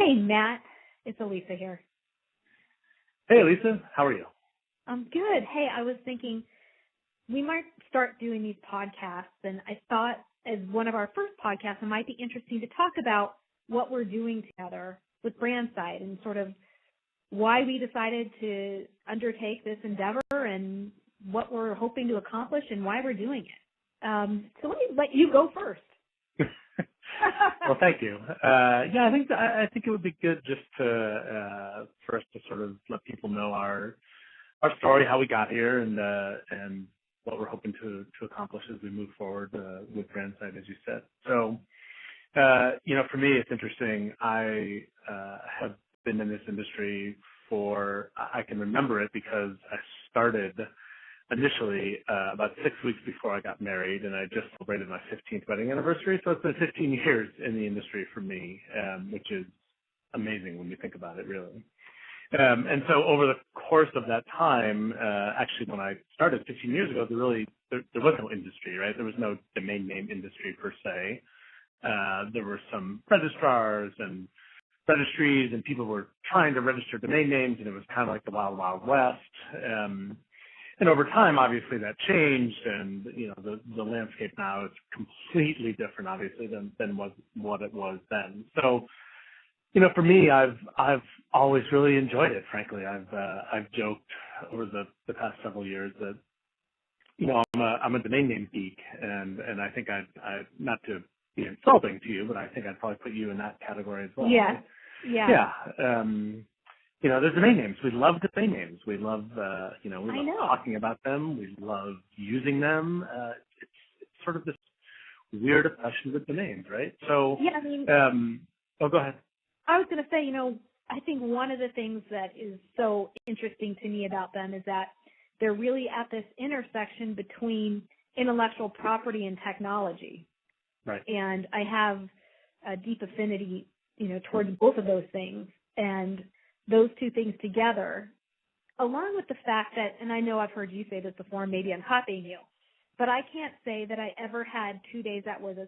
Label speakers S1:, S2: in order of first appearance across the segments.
S1: Hey, Matt. It's Elisa here.
S2: Hey, Elisa. How are you?
S1: I'm good. Hey, I was thinking we might start doing these podcasts, and I thought as one of our first podcasts, it might be interesting to talk about what we're doing together with Brandsight and sort of why we decided to undertake this endeavor and what we're hoping to accomplish and why we're doing it. So let me let you go first.
S2: Well, thank you. I think it would be good just to for us to sort of let people know our story, how we got here, and what we're hoping to accomplish as we move forward with Brandsight, as you said. So, for me, it's interesting. I have been in this industry I can remember it because I started initially about 6 weeks before I got married, and I just celebrated my 15th wedding anniversary. So it's been 15 years in the industry for me, which is amazing when you think about it, really. And so over the course of that time, actually when I started 15 years ago, there was no industry, right? There was no domain name industry per se. There were some registrars and registries, and people were trying to register domain names, and it was kind of like the wild, wild west. And over time, obviously, that changed, and the landscape now is completely different, obviously, than what it was then. So, for me, I've always really enjoyed it. Frankly, I've joked over the past several years that I'm a domain name geek, and I think I not to be insulting to you, but I think I'd probably put you in that category as well.
S1: Yeah.
S2: There's domain names. We love domain names. We love, we love talking about them. We love using them. It's sort of this weird obsession with domains, right? So, go ahead.
S1: I was going to say, I think one of the things that is so interesting to me about them is that they're really at this intersection between intellectual property and technology.
S2: Right.
S1: And I have a deep affinity, towards both of those things. And those two things together, along with the fact that, and I know I've heard you say this before, maybe I'm copying you, but I can't say that I ever had 2 days that were the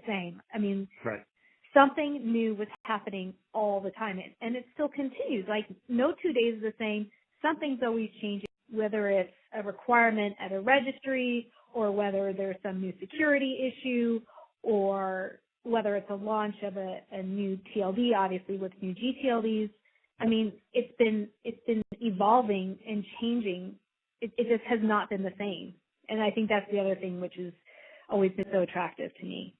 S1: same. I mean,
S2: right.
S1: Something new was happening all the time, and it still continues. Like, no 2 days is the same. Something's always changing, whether it's a requirement at a registry or whether there's some new security issue or whether it's a launch of a new TLD, obviously with new GTLDs. I mean, it's been evolving and changing. It just has not been the same. And I think that's the other thing which has always been so attractive to me.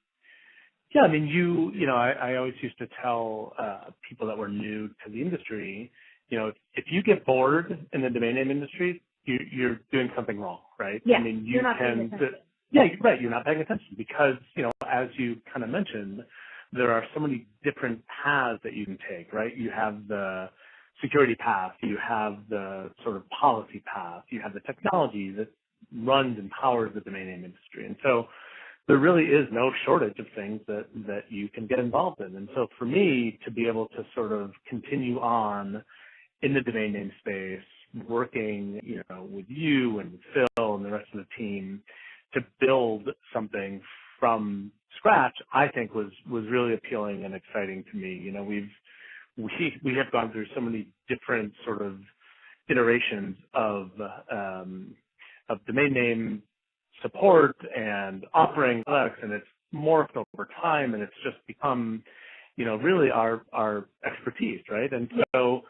S2: Yeah, I mean, I always used to tell people that were new to the industry, if you get bored in the domain name industry, you're doing something wrong, right?
S1: Yeah,
S2: I mean,
S1: you're not paying attention.
S2: Yeah, right. You're not paying attention because, as you kind of mentioned, there are so many different paths that you can take, right? You have the security path, you have the sort of policy path, you have the technology that runs and powers the domain name industry. And so there really is no shortage of things that you can get involved in. And so for me to be able to sort of continue on in the domain name space, working, with you and with Phil and the rest of the team to build something from scratch, I think was really appealing and exciting to me. We have gone through so many different sort of iterations of domain name support and offering products, and it's morphed over time, and it's just become, really our expertise, right? And so,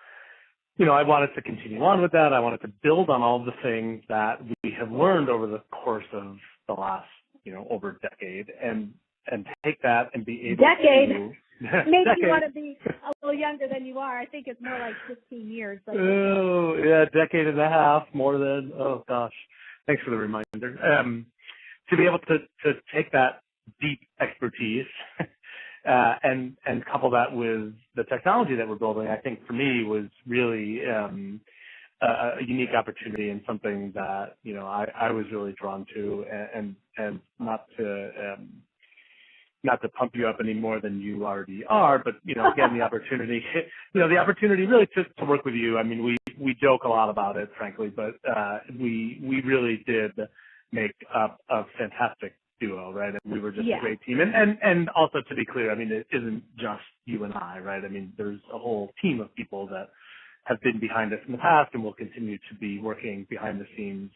S2: I wanted to continue on with that. I wanted to build on all the things that we have learned over the course of the last, over a decade, and take that and be able to...
S1: Maybe you want to be a little younger than you are. I think it's more like 15 years.
S2: Oh, yeah, a decade and a half, more than, oh gosh. Thanks for the reminder. To be able to take that deep expertise and couple that with the technology that we're building, I think for me was really a unique opportunity and something that I was really drawn to, and not to pump you up any more than you already are, but again, the opportunity, the opportunity really to work with you. I mean, we joke a lot about it, frankly, but we really did make up a fantastic duo, right? And we were just
S1: Yeah.
S2: a great team. And also to be clear, I mean, it isn't just you and I, right? I mean, there's a whole team of people that have been behind us in the past and will continue to be working behind the scenes.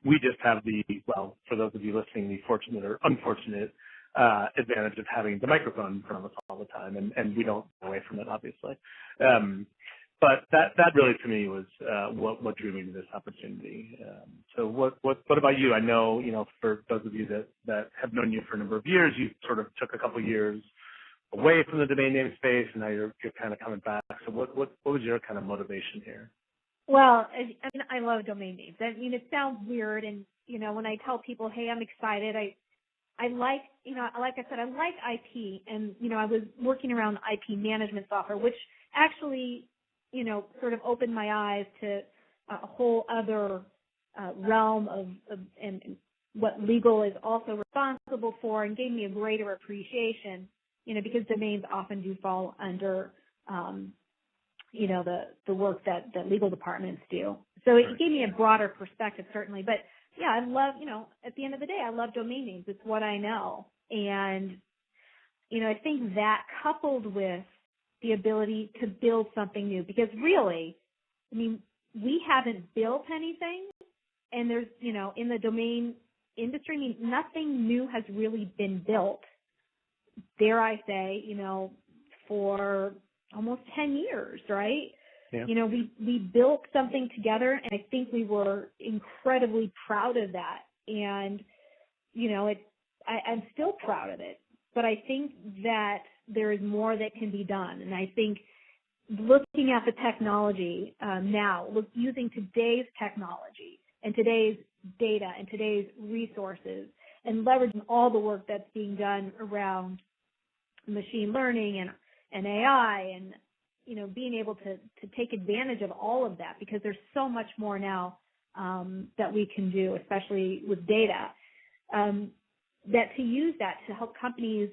S2: We just have well, for those of you listening, the fortunate or unfortunate advantage of having the microphone in front of us all the time, and we don't go away from it, obviously. But that really, to me, was what drew me to this opportunity. So what about you? I know, for those of you that have known you for a number of years, you sort of took a couple years away from the domain name space, and now you're kind of coming back. So what was your kind of motivation here?
S1: Well, I mean, I love domain names. I mean, it sounds weird, and when I tell people, hey, I'm excited, I like, like I said, I like IP, and I was working around IP management software, which actually, sort of opened my eyes to a whole other realm of and what legal is also responsible for, and gave me a greater appreciation, because domains often do fall under, the work that legal departments do. So it gave me a broader perspective, certainly. But yeah, I love, at the end of the day, I love domain names. It's what I know. And, I think that coupled with the ability to build something new, because really, I mean, we haven't built anything, and there's, in the domain industry, I mean, nothing new has really been built, dare I say, for almost 10 years, right?
S2: Yeah.
S1: We built something together, and I think we were incredibly proud of that. And, I'm still proud of it, but I think that there is more that can be done. And I think looking at the technology now, using today's technology and today's data and today's resources, and leveraging all the work that's being done around machine learning and AI, and being able to take advantage of all of that, because there's so much more now that we can do, especially with data, that to use that to help companies,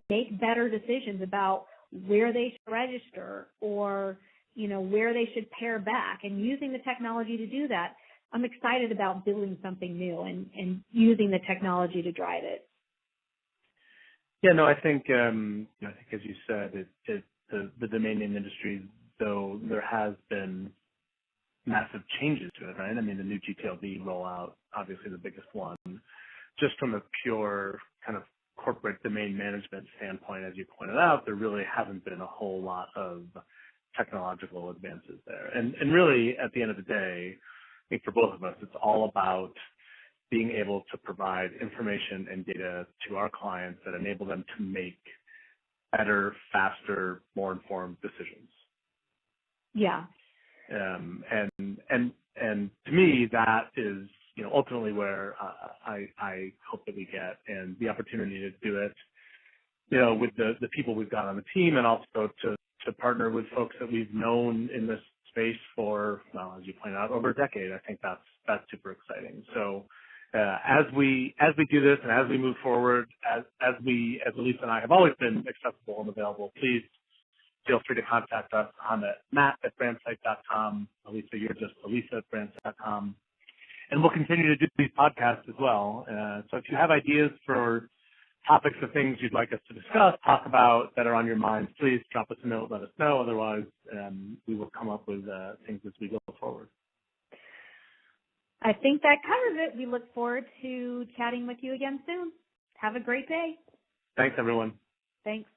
S1: make better decisions about where they should register, or, where they should pare back, and using the technology to do that. I'm excited about building something new and using the technology to drive it.
S2: Yeah, no, I think as you said, the domain name industry, though there has been massive changes to it, right? I mean, the new GTLD rollout, obviously the biggest one. Just from a pure kind of corporate domain management standpoint, as you pointed out, there really hasn't been a whole lot of technological advances there. And really, at the end of the day, I think for both of us, it's all about being able to provide information and data to our clients that enable them to make better, faster, more informed decisions.
S1: Yeah.
S2: And to me, that is, ultimately where I hope that we get, and the opportunity to do it, with the people we've got on the team, and also to partner with folks that we've known in this space for, well, as you pointed out, over a decade. I think that's super exciting. So as we do this, and as we move forward, as Elisa and I have always been accessible and available, please feel free to contact us on matt@brandsight.com. Elisa, you're just elisa@brandsight.com. And we'll continue to do these podcasts as well. So if you have ideas for topics of things you'd like us to discuss, talk about, that are on your minds, please drop us a note, let us know. Otherwise, we will come up with things as we go forward.
S1: I think that covers it. We look forward to chatting with you again soon. Have a great day.
S2: Thanks, everyone.
S1: Thanks.